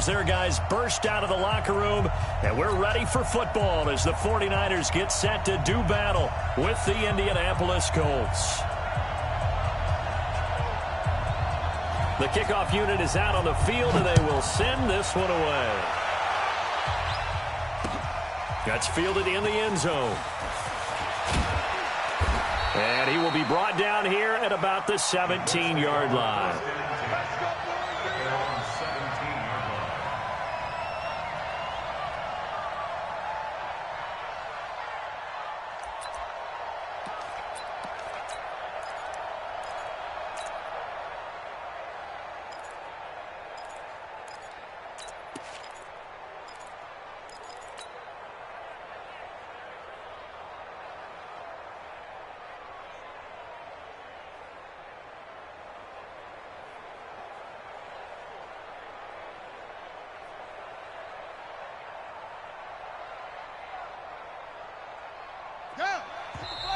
as their guys burst out of the locker room, and we're ready for football as the 49ers get set to do battle with the Indianapolis Colts. The kickoff unit is out on the field, and they will send this one away. That's fielded in the end zone. And he will be brought down here at about the 17-yard line.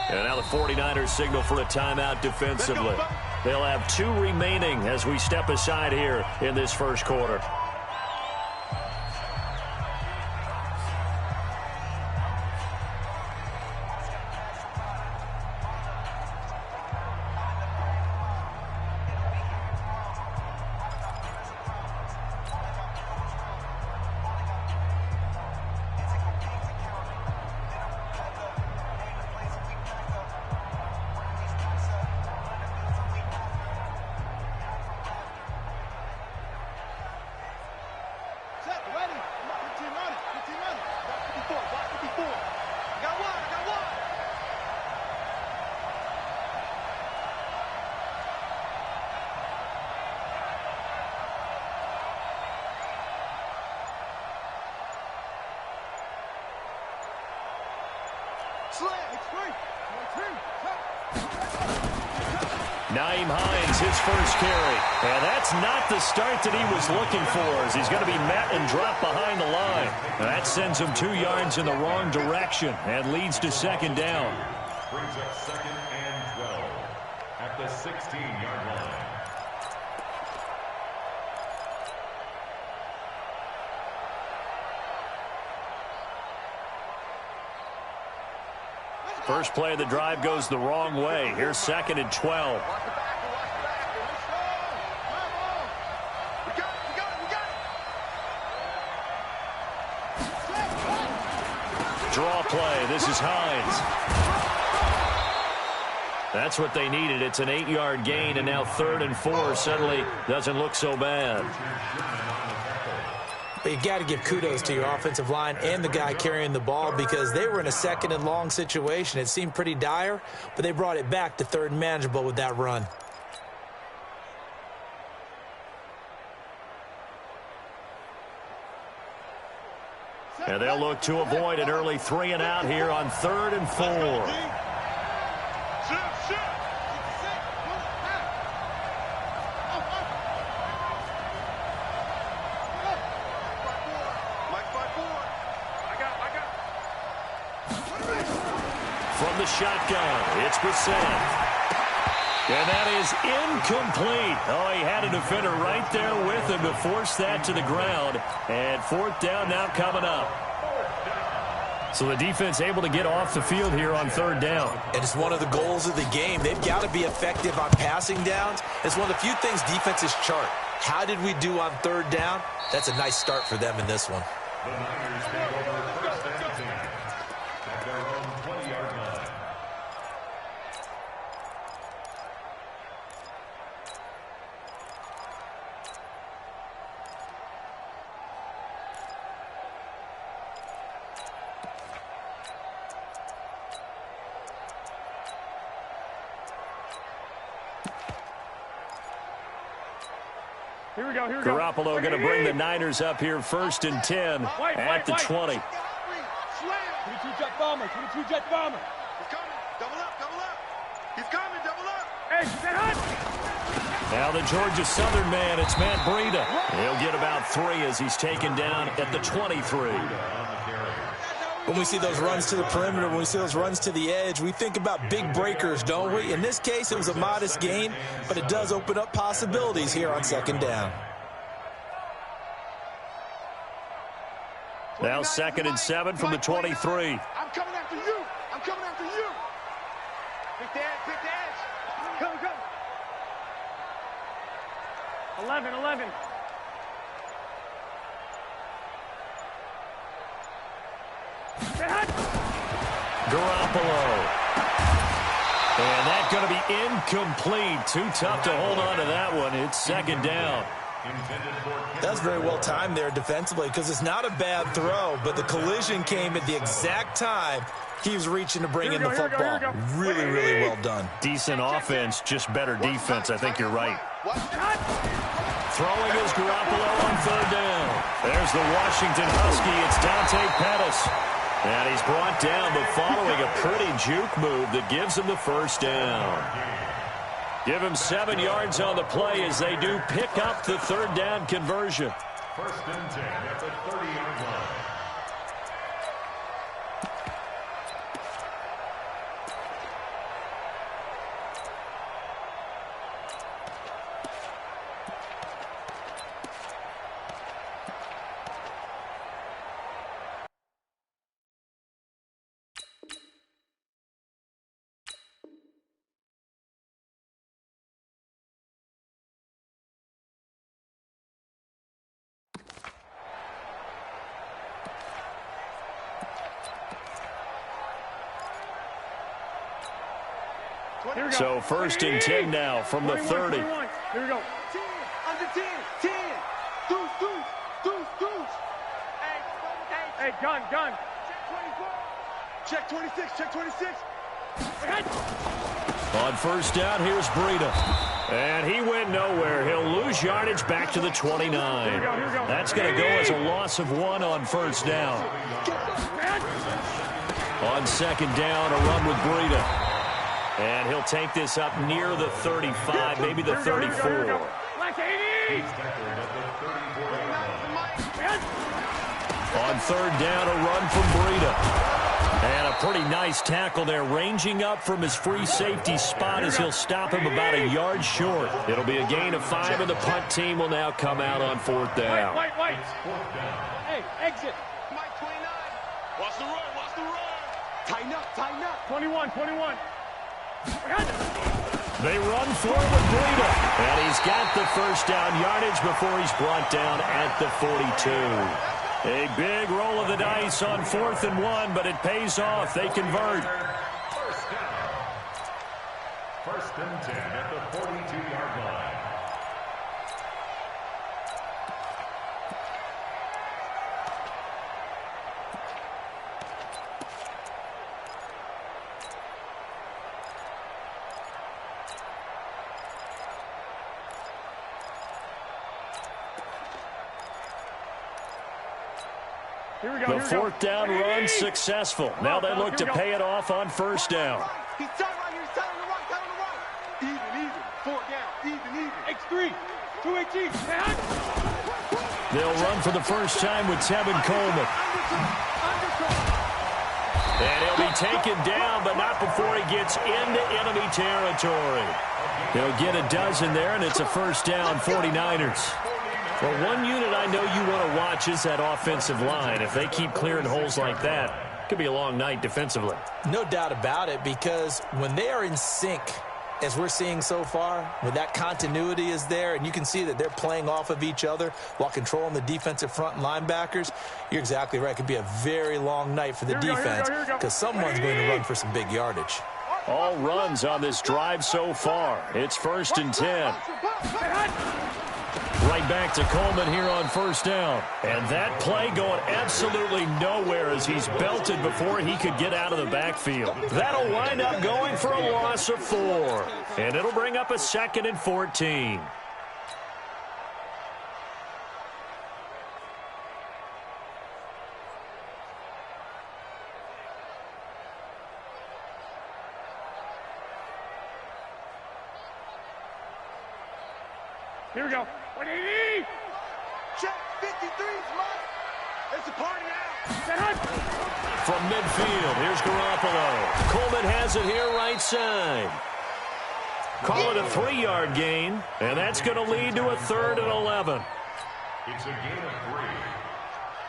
And now the 49ers signal for a timeout defensively. They'll have 2 remaining as we step aside here in this first quarter. Naeem Hines, his first carry. And that's not the start that he was looking for, as he's going to be met and dropped behind the line. And that sends him 2 yards in the wrong direction and leads to second down. Brings up second and 12 at the 16-yard line. First play of the drive goes the wrong way. Here's second and 12. Draw play. This is Hines. That's what they needed. It's an 8-yard gain, and now 3rd and 4 suddenly doesn't look so bad. But you got to give kudos to your offensive line and the guy carrying the ball, because they were in a 2nd and long situation. It seemed pretty dire, but they brought it back to 3rd and manageable with that run. And they'll look to avoid an early 3 and out here on 3rd and 4. From the shotgun, it's Brissett. And that is incomplete. Oh, he had a defender right there with him to force that to the ground. And 4th down now coming up. So the defense able to get off the field here on 3rd down. And it's one of the goals of the game. They've got to be effective on passing downs. It's one of the few things defenses chart. How did we do on 3rd down? That's a nice start for them in this one. The Niners take over 1st and 10 at their own 20-yard line. Here we go. Garoppolo going to bring the Niners up here 1st and 10 at the 20. 22 jet bomber. 22 jet bomber. He's coming. Double up. He's coming. Double up. Hey, set hot. Now the Georgia Southern man, it's Matt Breida. He'll get about 3 as he's taken down at the 23. When we see those runs to the perimeter, when we see those runs to the edge, we think about big breakers, don't we? In this case, it was a modest gain, but it does open up possibilities here on 2nd down. Now 2nd and 7 from the 23. I'm coming after you. I'm coming after you. Pick the edge. Pick the edge. Come, come. 11. Garoppolo. And that's going to be incomplete. Too tough to hold on to that one. It's 2nd down. That's very well timed there defensively because it's not a bad throw, but the collision came at the exact time he was reaching to bring in the football. Really, really well done. Decent offense, just better defense. I think you're right. Throwing is Garoppolo on 3rd down. There's the Washington Husky. It's Dante Pettis. And he's brought down, but following a pretty juke move that gives him the 1st down. Give him 7 yards on the play as they do pick up the 3rd down conversion. 1st and 10 at the 30-yard line. So 1st and 10 now from the 30. Here we go. 10, under 10, 10. Deuce. Hey, gun. Check 26. Check 26. On 1st down, here's Breida. And he went nowhere. He'll lose yardage back to the 29. Here we go. That's going to go as a loss of 1 on 1st down. On 2nd down, a run with Breida. And he'll take this up near the 35, maybe the 34. On 3rd down, a run from Breida. And a pretty nice tackle there, ranging up from his free safety spot as he'll stop him about a yard short. It'll be a gain of 5, and the punt team will now come out on 4th down. Wait. Hey, exit. Mike 29. Watch the run. Tighten up. 21. They run forward with Breida. And he's got the 1st down yardage before he's brought down at the 42. A big roll of the dice on 4th and 1, but it pays off. They convert. 1st and 10 at the 42-yard line. The 4th down run successful. Now they look to pay it off on 1st down. He's tight right here. He's tight on the right. Even. 4 down. Even. X3. 218. They'll run for the first time with Tevin Coleman. And he'll be taken down, but not before he gets into enemy territory. He'll get a dozen there, and it's a 1st down, 49ers. Well, one unit I know you want to watch is that offensive line. If they keep clearing holes like that, it could be a long night defensively. No doubt about it, because when they are in sync, as we're seeing so far, when that continuity is there and you can see that they're playing off of each other while controlling the defensive front and linebackers, you're exactly right. It could be a very long night for the defense because someone's going to run for some big yardage. All runs on this drive so far. It's 1st and 10. Right back to Coleman here on 1st down. And that play going absolutely nowhere as he's belted before he could get out of the backfield. That'll wind up going for a loss of 4. And it'll bring up a 2nd and 14. Here we go. 180. Check 53's Mike. It's a party out. From midfield, here's Garoppolo. Coleman has it here right side. Call it a 3-yard gain, and that's going to lead to a 3rd and 11. It's a gain of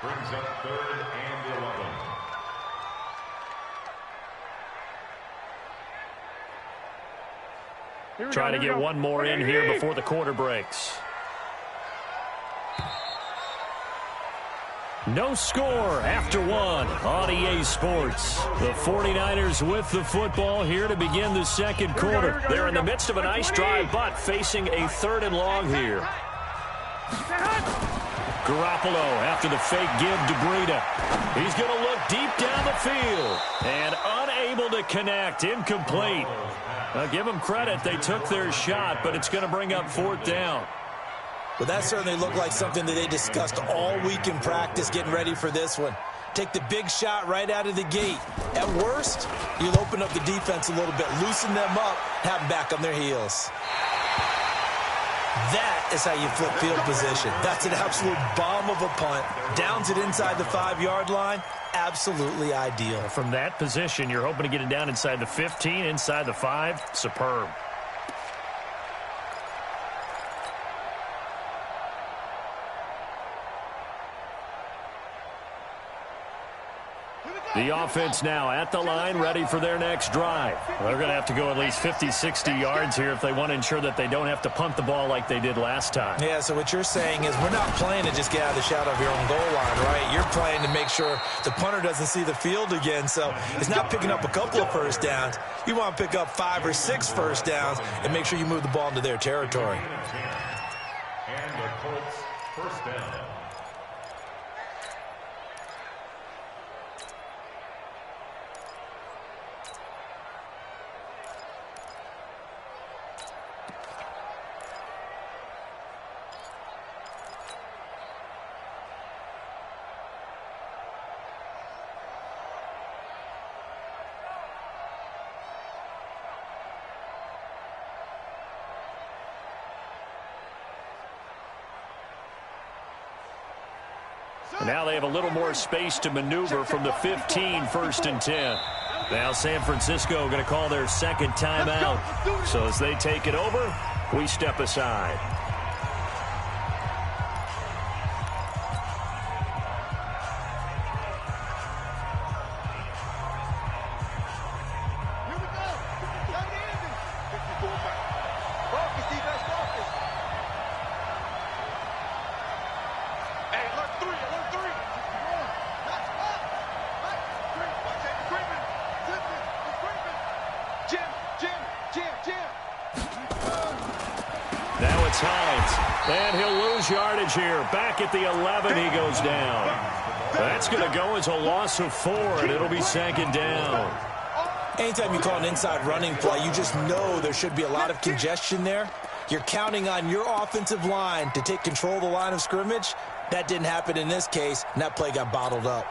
3. Brings up 3rd and 11. Trying to get one more in here before the quarter breaks. No score after one on EA Sports. The 49ers with the football here to begin the second quarter. They're in the midst of a nice drive, but facing a 3rd and long here. Garoppolo after the fake give to Breida. He's going to look deep down the field and unable to connect. Incomplete. Now, give them credit. They took their shot, but it's going to bring up 4th down. Well, that certainly looked like something that they discussed all week in practice getting ready for this one. Take the big shot right out of the gate. At worst, you'll open up the defense a little bit, loosen them up, have them back on their heels. That is how you flip field position. That's an absolute bomb of a punt. Downs it inside the 5-yard line. Absolutely ideal. From that position, you're hoping to get it down inside the 15, inside the 5. Superb. The offense now at the line, ready for their next drive. They're going to have to go at least 50, 60 yards here if they want to ensure that they don't have to punt the ball like they did last time. Yeah, so what you're saying is we're not playing to just get out of the shadow of your own goal line, right? You're playing to make sure the punter doesn't see the field again. So it's not picking up a couple of first downs. You want to pick up 5 or 6 first downs and make sure you move the ball into their territory. And the Colts first down. Now they have a little more space to maneuver from the 15, 1st and 10. Now San Francisco going to call their second timeout. So as they take it over, we step aside. And he'll lose yardage here. Back at the 11, he goes down. That's going to go as a loss of 4, and it'll be 2nd down. Anytime you call an inside running play, you just know there should be a lot of congestion there. You're counting on your offensive line to take control of the line of scrimmage. That didn't happen in this case, and that play got bottled up.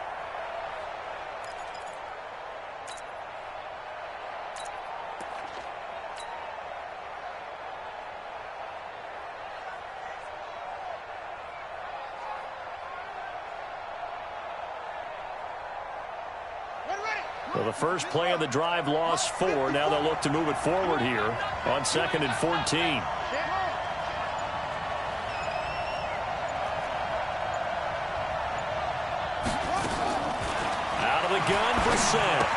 Well, the first play of the drive lost 4. Now they'll look to move it forward here on 2nd and 14. Out of the gun for Seth.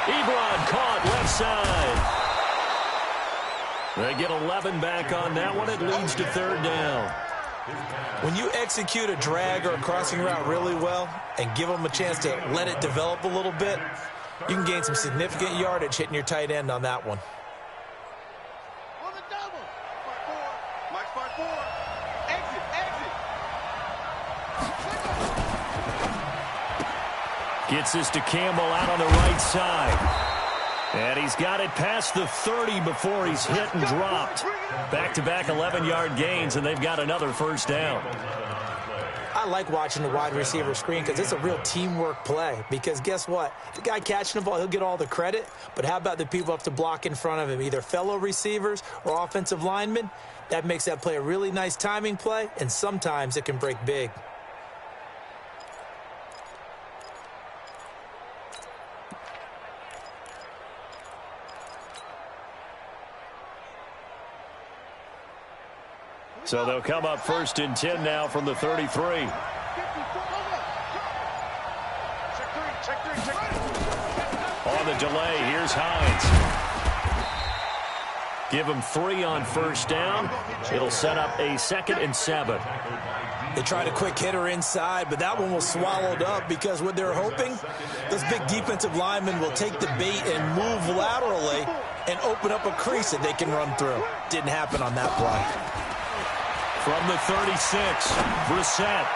Ebron caught left side. They get 11 back on that one. It leads to 3rd down. When you execute a drag or a crossing route really well and give them a chance to let it develop a little bit, you can gain some significant yardage hitting your tight end on that one. On the double. Mike spot 4. Exit. Gets this to Campbell out on the right side. And he's got it past the 30 before he's hit and dropped. Back-to-back 11-yard gains, and they've got another first down. I like watching the wide receiver screen because it's a real teamwork play. Because guess what? The guy catching the ball, he'll get all the credit. But how about the people up to block in front of him, either fellow receivers or offensive linemen? That makes that play a really nice timing play, and sometimes it can break big. So they'll come up 1st and 10 now from the 33. On the delay, here's Hines. Give him 3 on first down. It'll set up a 2nd and 7. They tried a quick hitter inside, but that one was swallowed up because what they're hoping, those big defensive linemen will take the bait and move laterally and open up a crease that they can run through. Didn't happen on that play. From the 36, Brissett.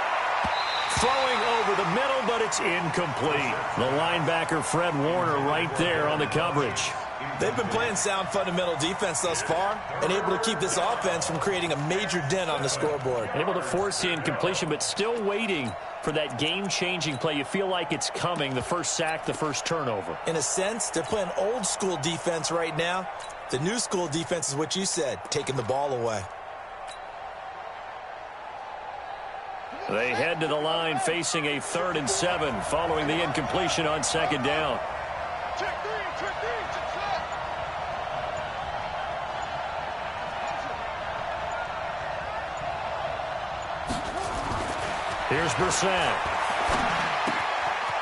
Throwing over the middle, but it's incomplete. The linebacker, Fred Warner, right there on the coverage. They've been playing sound fundamental defense thus far and able to keep this offense from creating a major dent on the scoreboard. Able to force the incompletion, but still waiting for that game-changing play. You feel like it's coming, the first sack, the first turnover. In a sense, they're playing old-school defense right now. The new school defense is what you said, taking the ball away. They head to the line facing a 3rd and 7 following the incompletion on 2nd down. Here's Brissett.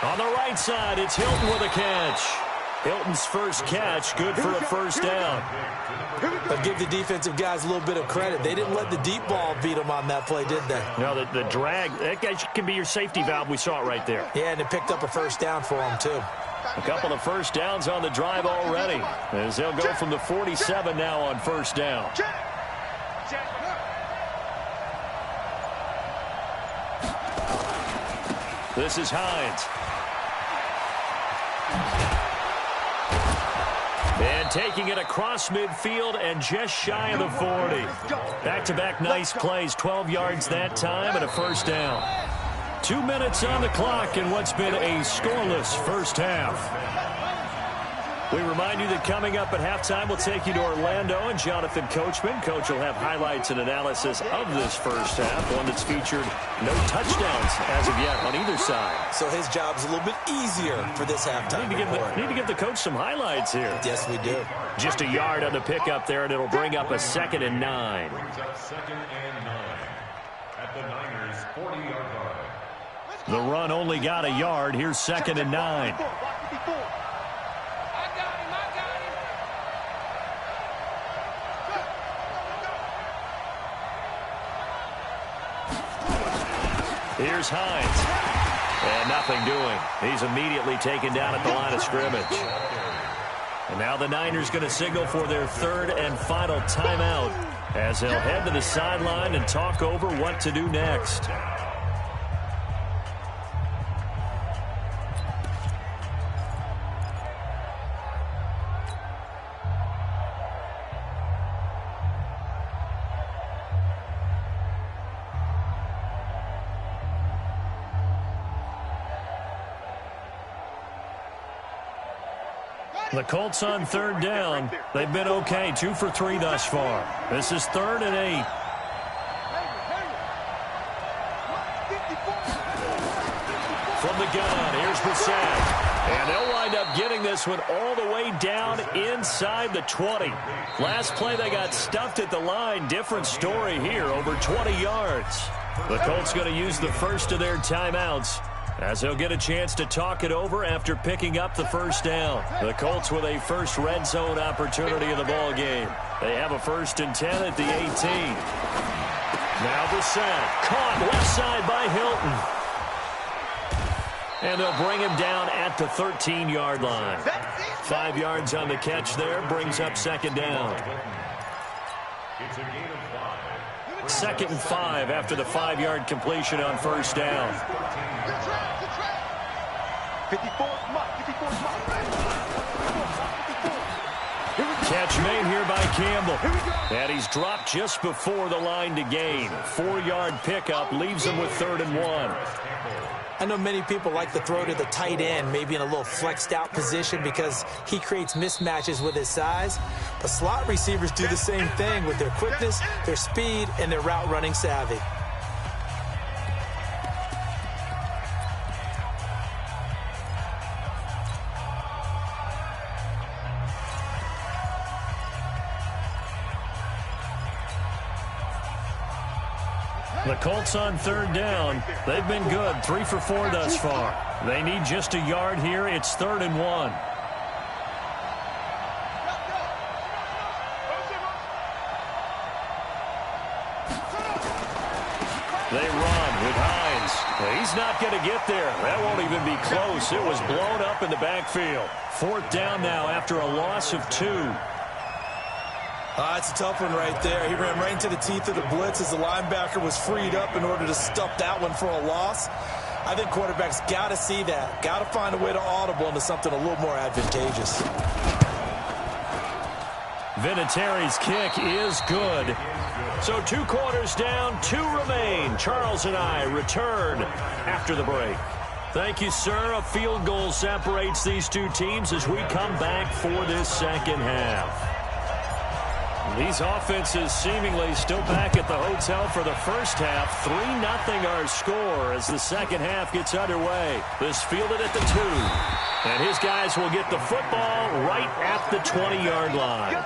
On the right side, it's Hilton with a catch. Hilton's first catch, good for a first down. But give the defensive guys a little bit of credit. They didn't let the deep ball beat them on that play, did they? No, the drag, that guy can be your safety valve. We saw it right there. Yeah, and it picked up a first down for them, too. A couple of first downs on the drive already, as they'll go from the 47 now on first down. This is Hines. And taking it across midfield and just shy of the 40. Back-to-back nice plays, 12 yards that time and a first down. 2 minutes on the clock in what's been a scoreless first half. We remind you that coming up at halftime, we'll take you to Orlando and Jonathan Coachman. Coach will have highlights and analysis of this first half, one that's featured no touchdowns as of yet on either side. So his job's a little bit easier for this halftime. Need to give the coach some highlights here. Yes, we do. Just a yard on the pickup there, and it'll bring up a 2nd and 9. Brings up 2nd and 9 at the Niners' 40-yard line. The run only got a yard. Here's 2nd and 9. Here's Hines. And nothing doing. He's immediately taken down at the line of scrimmage. And now the Niners going to signal for their 3rd and final timeout as they'll head to the sideline and talk over what to do next. The Colts on 3rd down. They've been okay, 2 for 3 thus far. This is 3rd and 8. From the gun, here's Brissett. And they'll wind up getting this one all the way down inside the 20. Last play, they got stuffed at the line. Different story here, over 20 yards. The Colts going to use the first of their timeouts, as they'll get a chance to talk it over after picking up the first down. The Colts with a first red zone opportunity in the ball game. They have a 1st and 10 at the 18. Now Brissett, caught left side by Hilton. And they'll bring him down at the 13-yard line. 5 yards on the catch there, brings up 2nd down. It's a gain of 5. 2nd and 5 after the 5-yard completion on first down. 54, Catch made here by Campbell. And he's dropped just before the line to gain. 4-yard pickup leaves him with 3rd and 1. I know many people like to throw to the tight end, maybe in a little flexed out position because he creates mismatches with his size. But slot receivers do the same thing with their quickness, their speed, and their route running savvy. The Colts on third down. They've been good, 3 for 4 thus far. They need just a yard here. It's 3rd and 1. They run with Hines. He's not going to get there. That won't even be close. It was blown up in the backfield. 4th down now after a loss of 2. It's a tough one right there. He ran right into the teeth of the blitz as the linebacker was freed up in order to stuff that one for a loss. I think quarterbacks got to see that. Got to find a way to audible into something a little more advantageous. Vinatieri's kick is good. So 2 quarters down, 2 remain. Charles and I return after the break. Thank you, sir. A field goal separates these two teams as we come back for this second half. These offenses seemingly still back at the hotel for the first half. 3-0 our score as the second half gets underway. This fielded at the 2. And his guys will get the football right at the 20-yard line.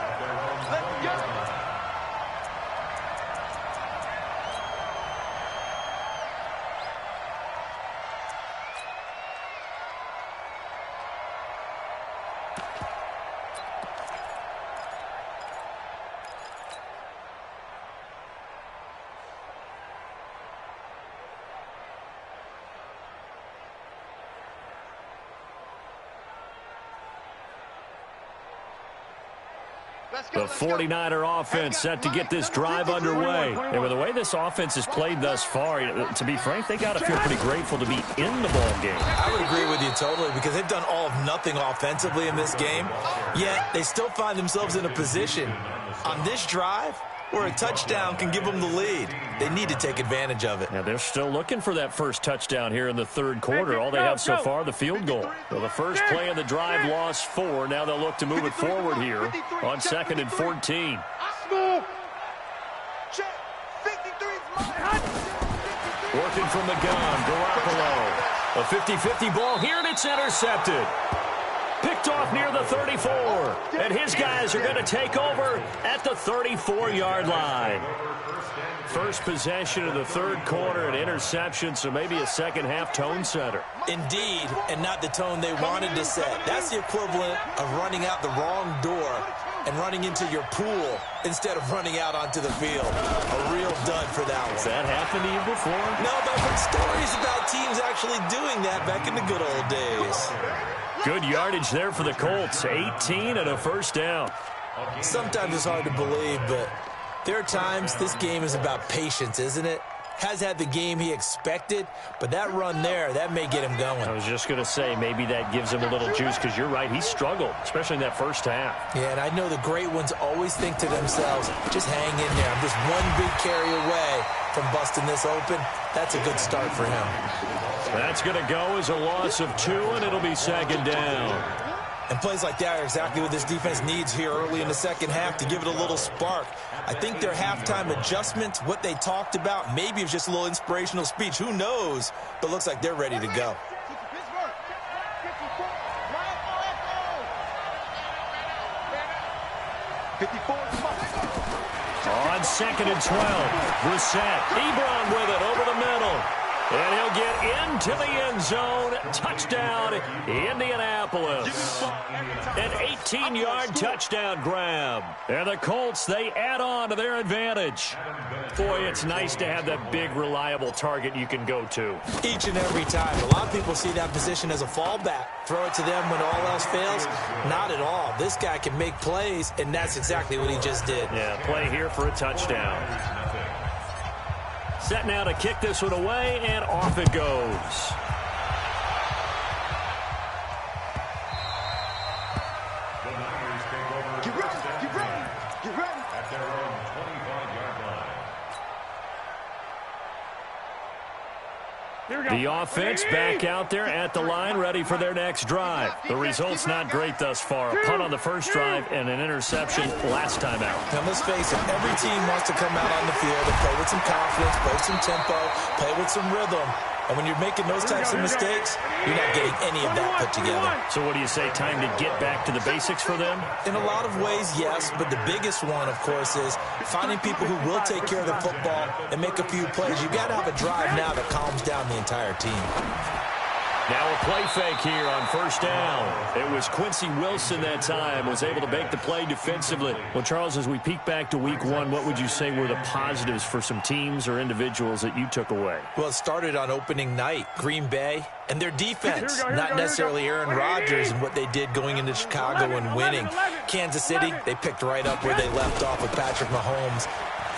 The 49er offense set to get this drive underway. And with the way this offense has played thus far, to be frank, they got to feel pretty grateful to be in the ball game. I would agree with you totally because they've done all of nothing offensively in this game, yet they still find themselves in a position on this drive where a touchdown can give them the lead. They need to take advantage of it. Now they're still looking for that first touchdown here in the 3rd quarter. All they have so far, the field goal. So the first play of the drive lost 4. Now they'll look to move it forward here on 2nd and 14. Working from the gun, Garoppolo. A 50-50 ball here, and it's intercepted. Picked off near the 34. And his guys are going to take over at the 34-yard line. First possession of the 3rd quarter, an interception, so maybe a second-half tone setter. Indeed, and not the tone they wanted to set. That's the equivalent of running out the wrong door and running into your pool instead of running out onto the field. A real dud for that one. Has that happened to you before? No, but I've heard stories about teams actually doing that back in the good old days. Good yardage there for the Colts. 18 and a first down. Sometimes it's hard to believe, but there are times this game is about patience, isn't it? Has had the game he expected, but that run there, that may get him going. I was just going to say, maybe that gives him a little juice because you're right, he struggled, especially in that first half. Yeah, and I know the great ones always think to themselves, just hang in there. I'm just one big carry away from busting this open. That's a good start for him. That's going to go as a loss of 2, and it'll be 2nd down. And plays like that are exactly what this defense needs here early in the second half to give it a little spark. I think their halftime adjustments, what they talked about, maybe it's just a little inspirational speech. Who knows? But looks like they're ready to go. On 2nd and 12, Brissett, Ebron with it over the middle. And he'll get into the end zone. Touchdown, Indianapolis. An 18-yard touchdown grab. And the Colts, they add on to their advantage. Boy, it's nice to have that big, reliable target you can go to. Each and every time. A lot of people see that position as a fallback. Throw it to them when all else fails. Not at all. This guy can make plays, and that's exactly what he just did. Yeah, play here for a touchdown. Set now to kick this one away, and off it goes. The Niners take over. Get ready, get ready, get ready. At their own 25-yard line. The offense back out there at the line, ready for their next drive. The result's not great thus far. A punt on the first drive and an interception last time out. Now, let's face it, every team wants to come out on the field and play with some confidence, play with some tempo, play with some rhythm. And when you're making those types of mistakes, you're not getting any of that put together. So what do you say, time to get back to the basics for them? In a lot of ways, yes, but the biggest one, of course, is finding people who will take care of the football and make a few plays. You've got to have a drive now that calms down the entire team. Now a play fake here on first down. It was Quincy Wilson that time, was able to make the play defensively. Well, Charles, as we peek back to week one, what would you say were the positives for some teams or individuals that you took away? Well, it started on opening night. Green Bay and their defense, not necessarily Aaron Rodgers and what they did going into Chicago and winning. Kansas City, they picked right up where they left off with Patrick Mahomes.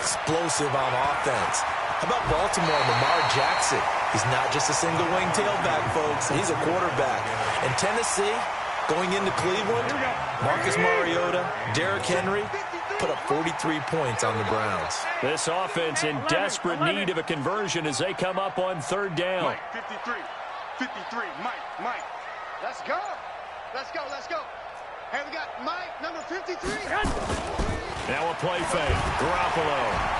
Explosive on offense. How about Baltimore and Lamar Jackson? He's not just a single-wing tailback, folks. He's a quarterback. And Tennessee, going into Cleveland, Marcus Mariota, Derrick Henry, put up 43 points on the Browns. This offense in desperate need of a conversion as they come up on third down. Mike, 53. 53. Mike. Let's go. Let's go. Hey, we got Mike, number 53. Now a play fake. Garoppolo.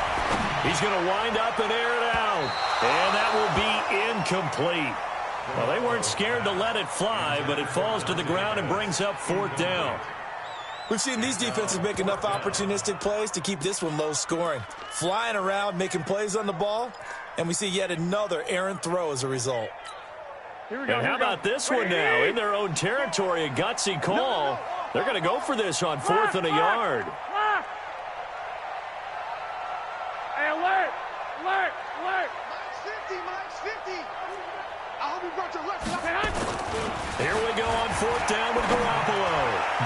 He's going to wind up and air it out. And that will be incomplete. Well, they weren't scared to let it fly, but it falls to the ground and brings up fourth down. We've seen these defenses make enough opportunistic plays to keep this one low scoring. Flying around, making plays on the ball, and we see yet another errant throw as a result. And how about this one now? In their own territory, a gutsy call. They're going to go for this on 4th and a yard. Hey, alert! Mike's 50. I hope you brought your left side. Here we go on 4th down with Garoppolo.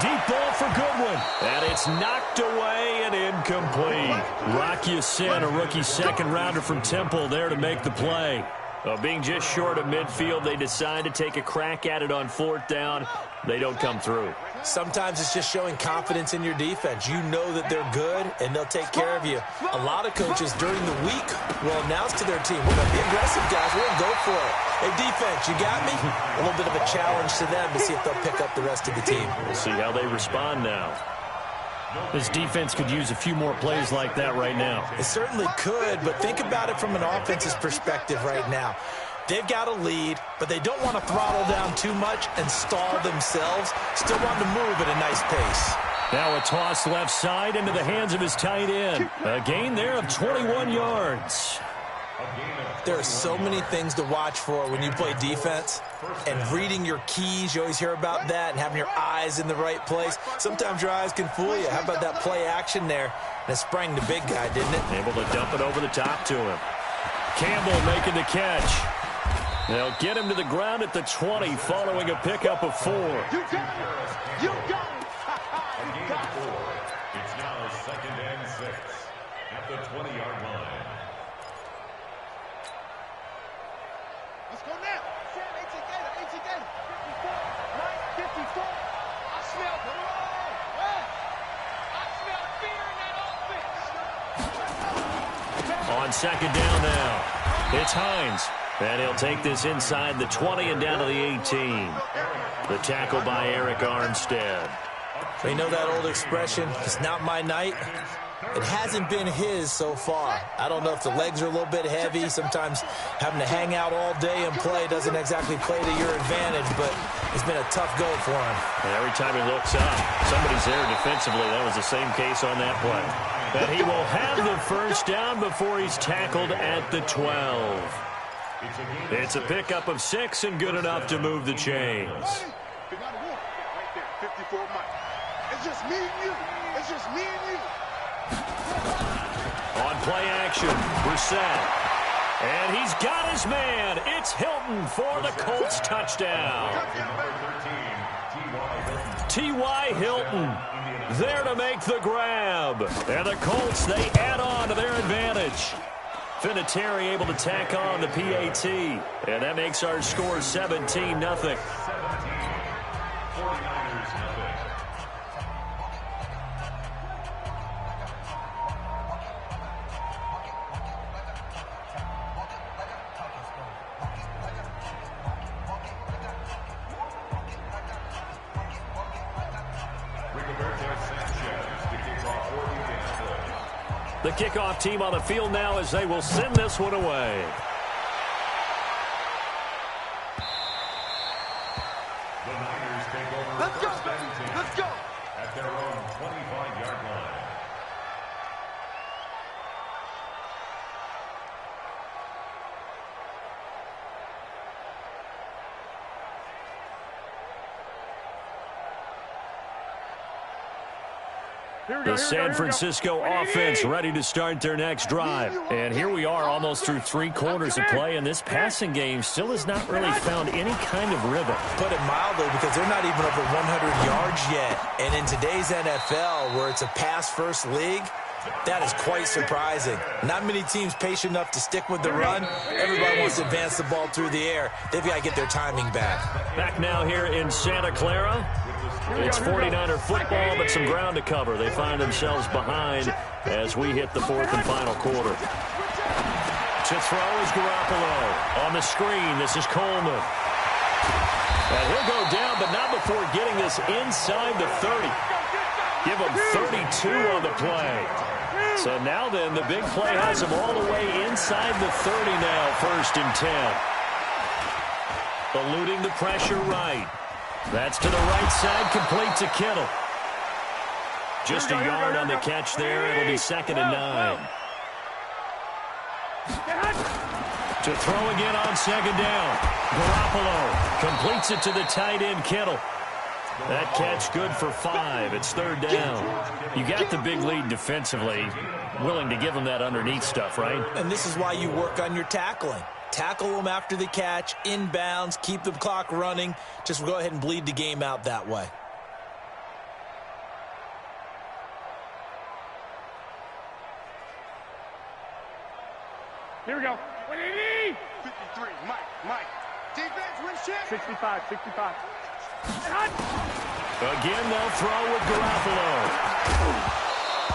Deep ball for Goodwin. And it's knocked away and incomplete. Rock Ya-Sin, a rookie second rounder from Temple, there to make the play. Being just short of midfield, they decide to take a crack at it on 4th down. They don't come through. Sometimes it's just showing confidence in your defense. You know that they're good, and they'll take care of you. A lot of coaches during the week will announce to their team, we're going to be aggressive, guys. We're going to go for it. Hey, defense, you got me? A little bit of a challenge to them to see if they'll pick up the rest of the team. We'll see how they respond now. This defense could use a few more plays like that right now. It certainly could, but think about it from an offense's perspective right now. They've got a lead, but they don't want to throttle down too much and stall themselves. Still want to move at a nice pace. Now a toss left side into the hands of his tight end. A gain there of 21 yards. There are so many things to watch for when you play defense. And reading your keys, you always hear about that, and having your eyes in the right place. Sometimes your eyes can fool you. How about that play action there? And it sprang the big guy, didn't it? Able to dump it over the top to him. Campbell making the catch. They'll get him to the ground at the 20 following a pickup of 4. You got it. You got it. It's now 2nd and 6 at the 20-yard line. Let's go now. 8 together. 54. I smell the I smell fear in that offense. On 2nd down now, it's Hines. And he'll take this inside the 20 and down to the 18. The tackle by Eric Armstead. You know that old expression, it's not my night? It hasn't been his so far. I don't know if the legs are a little bit heavy. Sometimes having to hang out all day and play doesn't exactly play to your advantage, but it's been a tough go for him. And every time he looks up, somebody's there defensively. That was the same case on that play. But he will have the first down before he's tackled at the 12. It's a pickup of 6 and good enough to move the chains. Right there, 54 Mike. It's just me and you. It's just me and you. On play action, Brissett. And he's got his man. It's Hilton for the Colts touchdown. T.Y. Hilton there to make the grab. And the Colts, they add on to their advantage. Vinatieri able to tack on the PAT. And that makes our score 17-0. 49ers, The kickoff team on the field now as they will send this one away. Let's go. Let's go. At their own 25-yard line. The San Francisco offense ready to start their next drive. And here we are almost through 3 quarters of play, and this passing game still has not really found any kind of rhythm. Put it mildly, because they're not even over 100 yards yet. And in today's NFL, where it's a pass-first league, that is quite surprising. Not many teams patient enough to stick with the run. Everybody wants to advance the ball through the air. They've got to get their timing back. Back now here in Santa Clara. It's 49er football, but some ground to cover. They find themselves behind as we hit the 4th and final quarter. To throw is Garoppolo. On the screen, this is Coleman. And he'll go down, but not before getting this inside the 30. Give him 32 on the play. So now then, the big play has him all the way inside the 30 now, 1st and 10. Eluding the pressure right. That's to the right side, complete to Kittle. Just a yard on the catch there. It'll be 2nd and 9. To throw again on 2nd down. Garoppolo completes it to the tight end, Kittle. That catch good for 5. It's 3rd down. You got the big lead defensively. Willing to give them that underneath stuff, right? And this is why you work on your tackling. Tackle them after the catch, inbounds, keep the clock running. Just go ahead and bleed the game out that way. Here we go. 53, Mike. Defense wins shit. 65. Again, they'll throw with Garoppolo.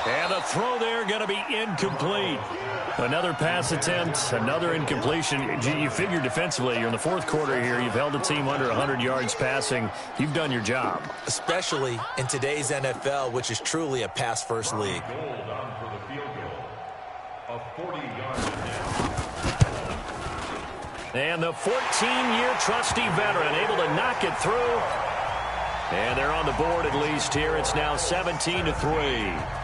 And the throw there going to be incomplete. Another pass attempt, another incompletion. You figure defensively, you're in the 4th quarter here. You've held a team under 100 yards passing. You've done your job. Especially in today's NFL, which is truly a pass-first league. Goal down for the field goal of 40-yard attempt. And the 14-year trusty veteran able to knock it through. And they're on the board at least here. It's now 17-3.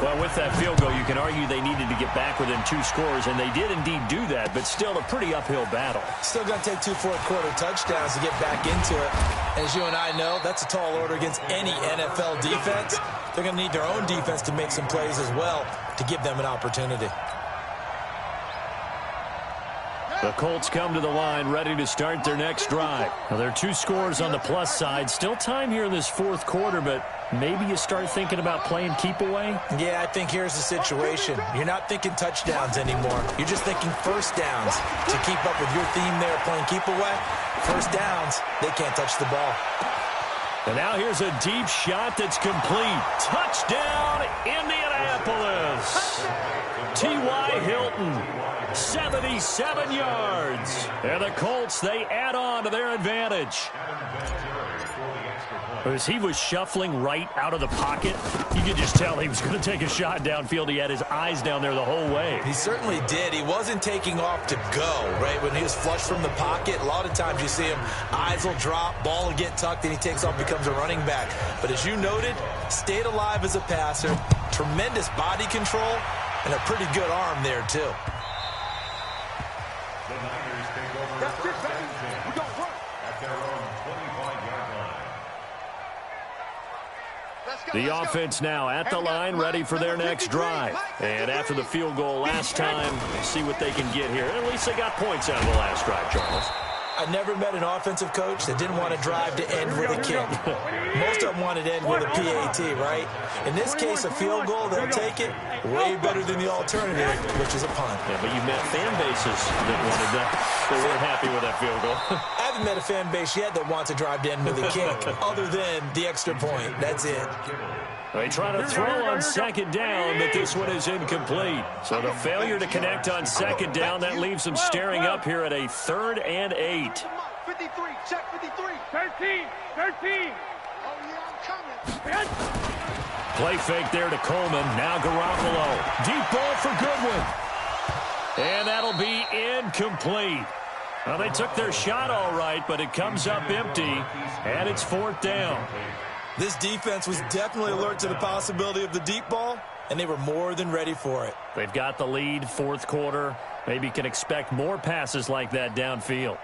Well, with that field goal, you can argue they needed to get back within 2 scores, and they did indeed do that, but still a pretty uphill battle. Still going to take 2 fourth-quarter touchdowns to get back into it. As you and I know, that's a tall order against any NFL defense. They're going to need their own defense to make some plays as well to give them an opportunity. The Colts come to the line, ready to start their next drive. Now, there are 2 scores on the plus side. Still time here in this 4th quarter, but maybe you start thinking about playing keep away? Yeah, I think here's the situation. You're not thinking touchdowns anymore. You're just thinking first downs. To keep up with your theme there, playing keep away, first downs, they can't touch the ball. And now here's a deep shot that's complete. Touchdown, Indianapolis. T.Y. Hilton. 77 yards. And the Colts, they add on to their advantage. As he was shuffling right out of the pocket, you could just tell he was going to take a shot downfield. He had his eyes down there the whole way. He certainly did. He wasn't taking off to go, right? When he was flushed from the pocket, a lot of times you see him, eyes will drop, ball will get tucked, and he takes off, becomes a running back. But as you noted, stayed alive as a passer, tremendous body control, and a pretty good arm there, too. The Niners take over That's it, 1st baby. and 10 We gon' work. at their own 25-yard line. Let's go. The offense now at the line, ready for their next drive. And after the field goal last time, see what they can get here. At least they got points out of the last drive, Charles. I never met an offensive coach that didn't want to drive to end with a kick. Most of them wanted to end with a PAT, right? In this case, a field goal, they'll take it way better than the alternative, which is a punt. Yeah, but you met fan bases that wanted that. They weren't happy with that field goal. I haven't met a fan base yet that wants to drive to end with a kick, other than the extra point. That's it. They try to throw on 2nd down, but this one is incomplete. So the failure to connect on 2nd down, that leaves them staring up here at a 3rd and 8. 53, check 53. 13. Oh, yeah, I'm coming. Play fake there to Coleman. Now Garoppolo. Deep ball for Goodwin. And that'll be incomplete. Well, they took their shot all right, but it comes up empty, and it's 4th down. This defense was definitely alert to the possibility of the deep ball, and they were more than ready for it. They've got the lead, 4th quarter. Maybe can expect more passes like that downfield.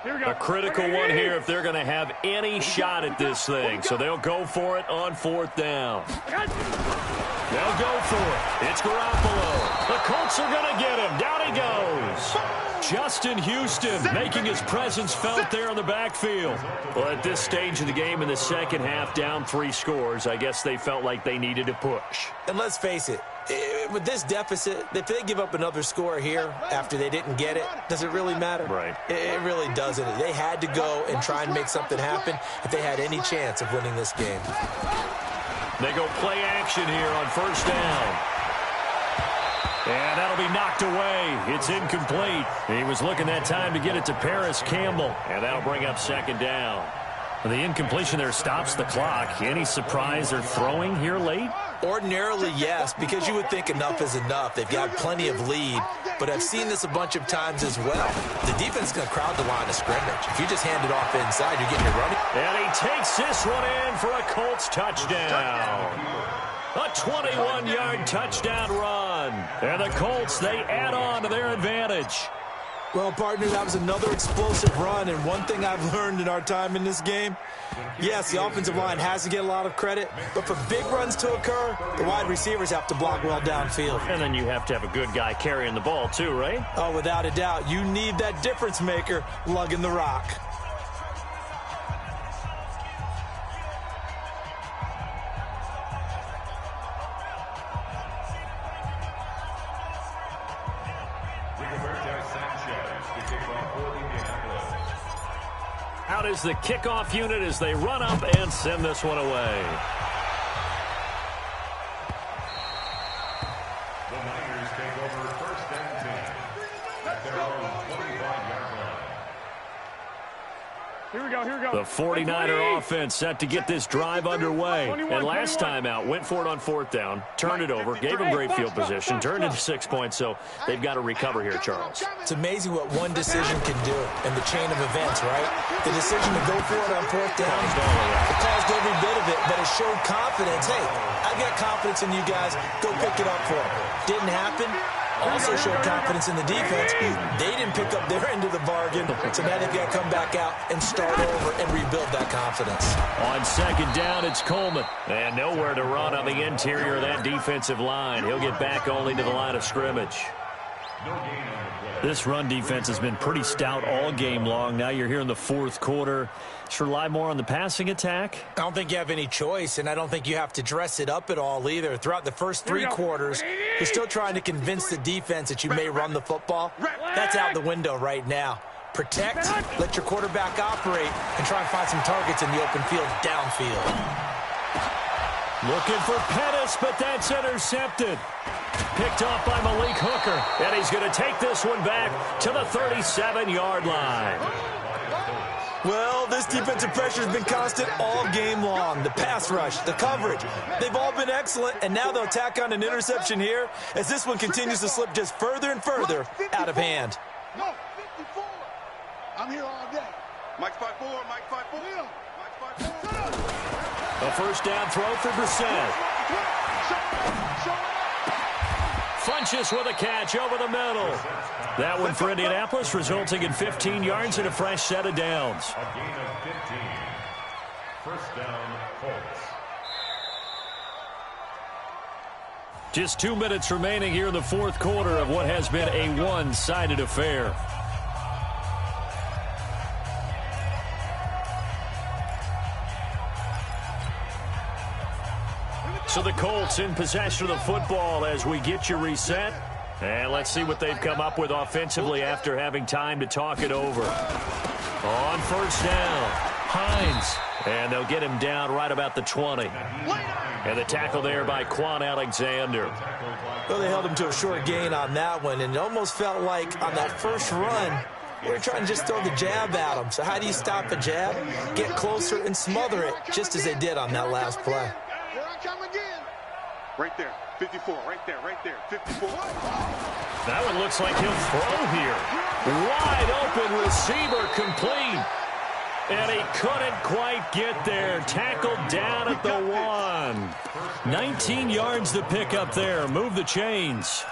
A critical one here if they're going to have any shot at this thing. So they'll go for it on 4th down. They'll go for it. It's Garoppolo. The Colts are going to get him. Down he goes. Justin Houston making his presence felt there in the backfield. Well, at this stage of the game in the second half, down 3 scores, I guess they felt like they needed to push. And let's face it, with this deficit, if they give up another score here after they didn't get it, does it really matter? Right. It really doesn't. They had to go and try and make something happen if they had any chance of winning this game. They go play action here on 1st down. And that'll be knocked away. It's incomplete. He was looking that time to get it to Paris Campbell. And that'll bring up 2nd down. The incompletion there stops the clock. Any surprise they're throwing here late? Ordinarily, yes, because you would think enough is enough. They've got plenty of lead, but I've seen this a bunch of times as well. The defense is going to crowd the line of scrimmage. If you just hand it off inside, you're getting your running. And he takes this one in for a Colts touchdown. A 21-yard touchdown run. And the Colts, they add on to their advantage. Well, partner, that was another explosive run, and one thing I've learned in our time in this game, yes, the offensive line has to get a lot of credit, but for big runs to occur, the wide receivers have to block well downfield. And then you have to have a good guy carrying the ball too, right? Oh, without a doubt. You need that difference maker lugging the rock. Out is the kickoff unit as they run up and send this one away. The Niners take over 1st and 10 at their own 25-yard line. Here we go, here we go. The 49er offense set to get this drive underway. And last time out, went for it on 4th down, turned it over, gave them great field position, turned into 6 points, so they've got to recover here, Charles. It's amazing what one decision can do in the chain of events, right? The decision to go for it on 4th down, it caused every bit of it, but it showed confidence. Hey, I've got confidence in you guys. Go pick it up for them. Didn't happen. Also showed confidence in the defense. They didn't pick up their end of the bargain, so now they've got to come back out and start over and rebuild that confidence. On 2nd down, it's Coleman. And nowhere to run on the interior of that defensive line. He'll get back only to the line of scrimmage. This run defense has been pretty stout all game long. Now you're here in the 4th quarter. Should rely more on the passing attack? I don't think you have any choice, and I don't think you have to dress it up at all either. Throughout the first 3 quarters, you're still trying to convince the defense that you may run the football. That's out the window right now. Protect, let your quarterback operate, and try and find some targets in the open field downfield. Looking for Pettis, but that's intercepted. Picked off by Malik Hooker. And he's going to take this one back to the 37-yard line. Well, this defensive pressure has been constant all game long. The pass rush, the coverage, they've all been excellent, and now they'll tack on an interception here as this one continues to slip just further and further out of hand. No, 54. I'm here all day. Mike 5-4, Mike 5-4. Mike 5-4. A 1st down throw for Brissett. Funches with a catch over the middle. That one for Indianapolis, resulting in 15 yards and a fresh set of downs. A gain of 15. 1st down, Colts. Just 2 minutes remaining here in the 4th quarter of what has been a one-sided affair. So the Colts in possession of the football as we get you reset. And let's see what they've come up with offensively after having time to talk it over. On 1st down, Hines. And they'll get him down right about the 20. And the tackle there by Quan Alexander. Well, they held him to a short gain on that one, and it almost felt like on that first run, they were trying to just throw the jab at him. So how do you stop a jab? Get closer and smother it, just as they did on that last play. Here I come again. Right there. 54, right there, 54. That one looks like he'll throw here. Wide open receiver complete. And he couldn't quite get there. Tackled down at the 1. 19 yards to pick up there. Move the chains.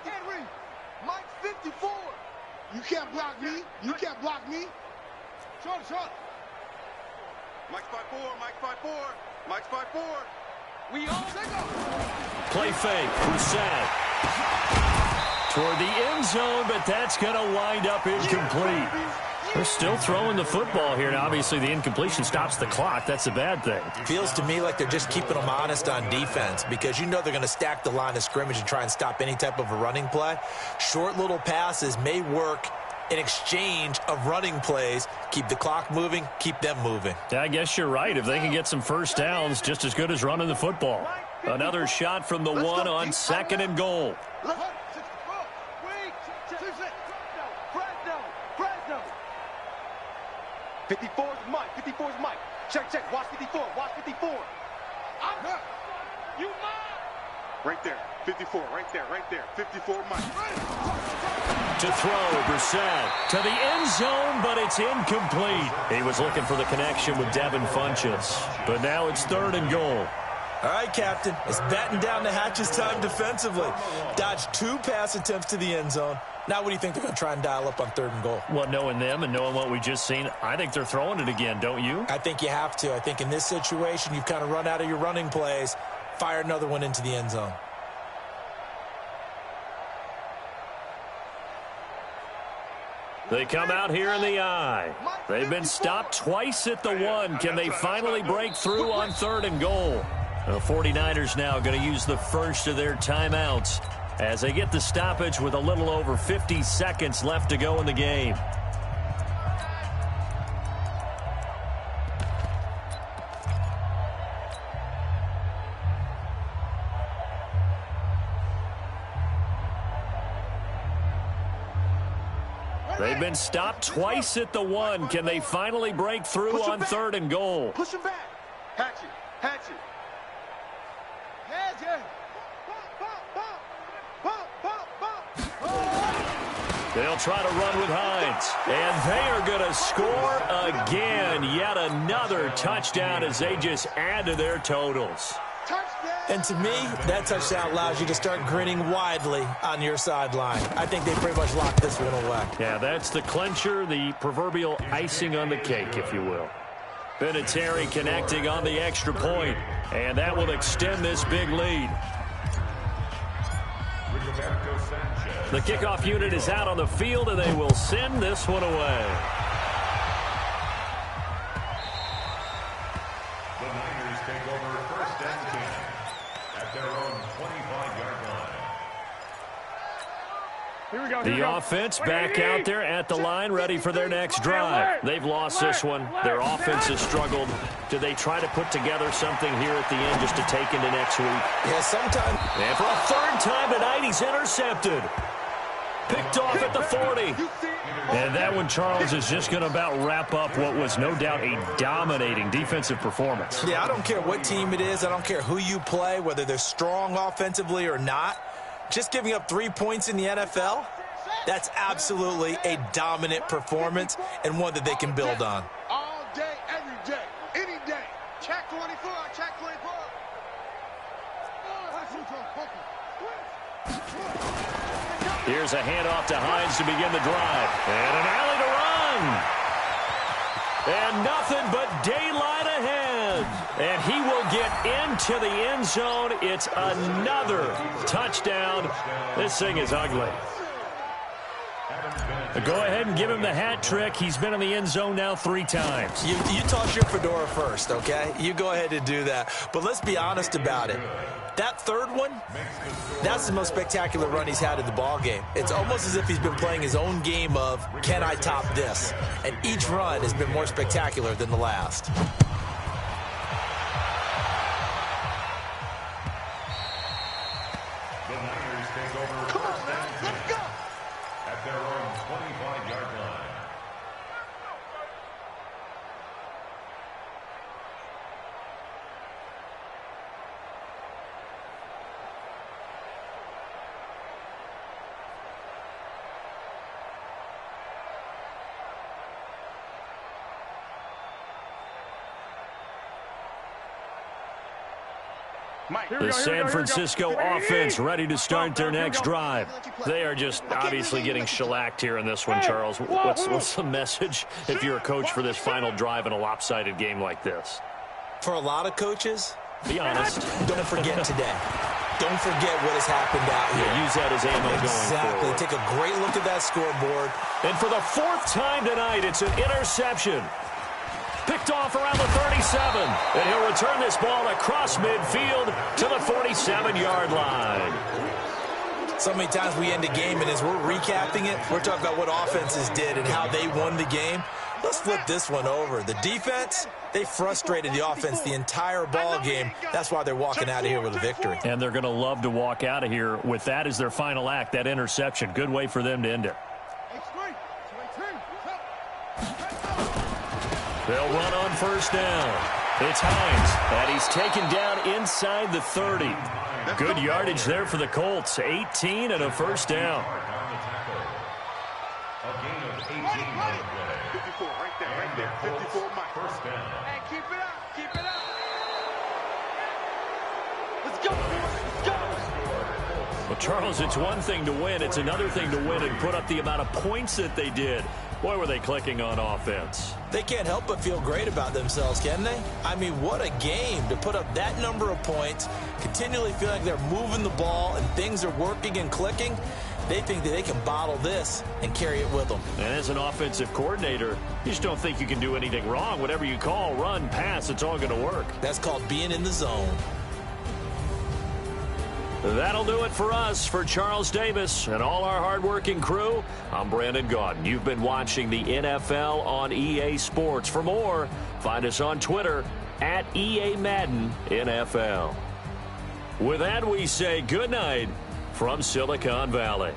Henry, Mike 54. You can't block me. You can't block me. Short. Mike's 5'4", Mike's 5'4", Mike's 5'4". We all play fake. Brissett toward the end zone, but that's going to wind up incomplete. They're still throwing the football here, and obviously the incompletion stops the clock. That's a bad thing. Feels to me like they're just keeping them honest on defense because you know they're going to stack the line of scrimmage and try and stop any type of a running play. Short little passes may work in exchange of running plays. Keep the clock moving, keep them moving. Yeah, I guess you're right. If they can get some first downs, just as good as running the football. Another shot from the 1 on 2nd and goal. 54's Mike. 54's Mike. Check. Watch 54. Watch 54. You mine. Right there. 54. Right there. 54 Mike. To throw, Brissett to the end zone, but it's incomplete. He was looking for the connection with Devin Funchess, but now it's 3rd and goal. All right, Captain. It's batten down the hatches time defensively. Dodged 2 pass attempts to the end zone. Now what do you think they're going to try and dial up on 3rd and goal? Well, knowing them and knowing what we just seen, I think they're throwing it again, don't you? I think you have to. I think in this situation, you've kind of run out of your running plays. Fire another one into the end zone. They come out here in the eye. They've been stopped twice at the 1. Can they finally break through on 3rd and goal? The 49ers now going to use the first of their timeouts as they get the stoppage with a little over 50 seconds left to go in the game. They've been stopped twice at the 1. Can they finally break through on 3rd and goal? Push him back. Hatch it. They'll try to run with Hines. And they are going to score again. Yet another touchdown as they just add to their totals. And to me, that touchdown allows you to start grinning widely on your sideline. I think they pretty much locked this one away. Yeah, that's the clincher, the proverbial icing on the cake, if you will. Vinatieri connecting on the extra point, and that will extend this big lead. The kickoff unit is out on the field, and they will send this one away. The Niners take over 1st and 10 at their own 25-yard line. Here we go. The offense back out there at the line, ready for their next drive. They've lost this one. Their offense has struggled. Do they try to put together something here at the end just to take into next week? Yeah, sometime. And for a 3rd time tonight, he's intercepted. Picked off at the 40. And that one, Charles, is just going to about wrap up what was no doubt a dominating defensive performance. Yeah, I don't care what team it is. I don't care who you play, whether they're strong offensively or not. Just giving up 3 points in the NFL, that's absolutely a dominant performance and one that they can build on. All day, every day, any day. Check 24, check 24. Here's a handoff to Hines to begin the drive. And an alley to run. And nothing but daylight ahead. And he will get into the end zone. It's another touchdown. This thing is ugly. Go ahead and give him the hat trick. He's been in the end zone now 3 times. You toss your fedora first, okay? You go ahead and do that. But let's be honest about it. That 3rd one, that's the most spectacular run he's had in the ballgame. It's almost as if he's been playing his own game of, can I top this? And each run has been more spectacular than the last. The Niners take over 1st and 10 at their own The San Francisco offense ready to start their next drive. They are just obviously getting shellacked here in this one, Charles. What's the message if you're a coach for this final drive in a lopsided game like this? For a lot of coaches, be honest. Don't forget today. Don't forget what has happened out here. Yeah, use that as ammo going forward. Exactly. Take a great look at that scoreboard. And for the 4th time tonight, it's an interception. Picked off around the 37. And he'll return this ball across midfield to the 47-yard line. So many times we end a game, and as we're recapping it, we're talking about what offenses did and how they won the game. Let's flip this one over. The defense, they frustrated the offense the entire ball game. That's why they're walking out of here with a victory. And they're going to love to walk out of here with that as their final act, that interception. Good way for them to end it. They'll run on first down. It's Hines, and he's taken down inside the 30. Good yardage there for the Colts. 18 and a first down. A gain of 18 on the play. 54, right there. 54, Mike. First down. Hey, keep it up, keep it up. Let's go, boys, let's go. Well, Charles, it's one thing to win. It's another thing to win and put up the amount of points that they did. Boy, were they clicking on offense. They can't help but feel great about themselves, can they? I mean, what a game to put up that number of points, continually feel like they're moving the ball and things are working and clicking. They think that they can bottle this and carry it with them. And as an offensive coordinator, you just don't think you can do anything wrong. Whatever you call, run, pass, it's all going to work. That's called being in the zone. That'll do it for us. For Charles Davis and all our hardworking crew, I'm Brandon Gaudin. You've been watching the NFL on EA Sports. For more, find us on Twitter at EA Madden NFL. With that, we say good night from Silicon Valley.